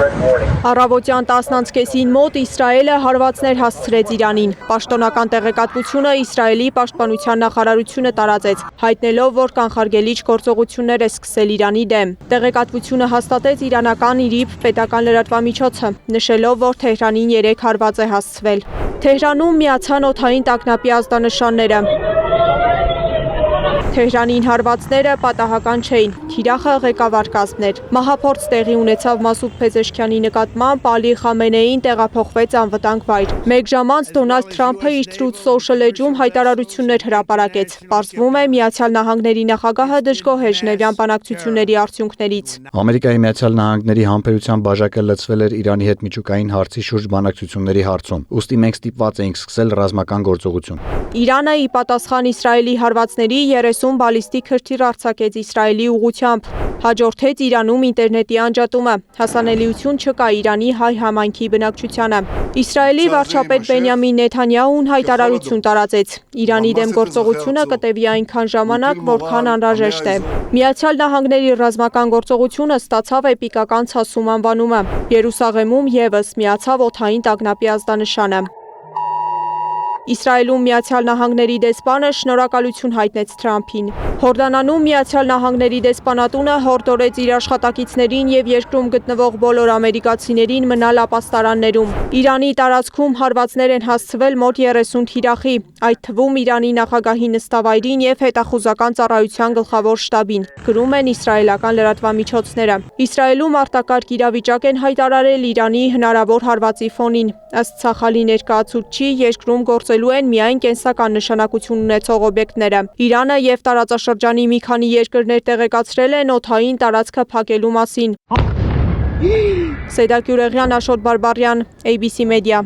Առավոտյան 10:30-ին մոտ Իսրայելը հարվածներ հասցրեց Իրանին։ Պաշտոնական տեղեկատվությունը Իսրայելի պաշտպանության նախարարությունը տարածեց, հայտնելով, որ կանխարգելիչ գործողություններ է սկսել Իրանի դեմ։ Տեղեկատվությունը հաստատեց իրանական ԻՐԻԲ պետական լրատվամիջոցը, նշելով, որ Թեհրանին 3 հարված է հասցվել։ Թեհրանում միացան օդային տագնապի ազդանշանները։ Թեհրանին հարվածները պատահական չէին, թիրախը ղեկավար կազմներ։ Մահափորձ տեղի ունեցավ Մասուդ Փեզեշքյանի նկատմամբ, Ալի Խամենեին տեղափոխվեց անվտանգ վայր։ Մեկ ժամ անց Դոնալդ Թրամփը իր Truth Social էջում հայտարարություններ հրապարակեց։ Պարզվում է, Միացյալ Նահանգների նախագահը դժգոհ է Ժնևյան բանակցությունների արդյունքներից։ Ամերիկայի Միացյալ Նահանգների համբերության բաժակը լցվել էր Իրանի հետ միջուկային հարցի շուրջ բանակցությունների հարցում, ուստի մենք ստիպված էինք սկսել ռազմական գործողություն։ Իրանը ի պատասխան Իսրայելի հարվածների 30 բալիստիկ հրթիռ արձակեց Իսրայելի ուղղությամբ։ Հաջորդեց Իրանում ինտերնետի անջատումը, հասանելիություն չկա Իրանի հայ համայնքի բնակչությանը։ Իսրայելի վարչապետ Բենյամին Նեթանյահուն հայտարարություն տարածեց. Իրանի դեմ գործողությունը կտևի այնքան ժամանակ, որքան անհրաժեշտ է։ Միացյալ Նահանգների ռազմական գործողությունը ստացավ էպիկական ցասում անվանումը։ Երուսաղեմում ևս միացավ օդային տագնապի ազդանշանը։ Իսրայելում Միացյալ Նահանգների դեսպանը շնորհակալություն հայտնեց Թրամփին։ Հորդանանում Միացյալ Նահանգների դեսպանատունը հորդորեց իր աշխատակիցներին եւ երկրում գտնվող բոլոր ամերիկացիներին մնալ ապաստարաններում։ Իրանի տարածքում հարվածներ են հասցվել մոտ 30 թիրախի, այդ թվում Իրանի նախագահի նստավայրին եւ հետախուզական ծառայության գլխավոր շտաբին, գրում են իսրայելական լրատվամիջոցները։ Իսրայելում արտակարգ իրավիճակ են հայտարարել Իրանի հնարավոր հարվածի ֆոնին։ Ըստ Ցախալի ներկայացուցչի, երկրում գործելու են միայն կենսական նշանակություն ունեցող օբյեկտները։ Իրանը եւ տարածաշրջանի մի քանի երկրներ տեղեկացրել են օդային տարածքը փակելու մասին։ Սեդա Գյուրեղյան, Աշոտ Բարբարյան, ABC Media։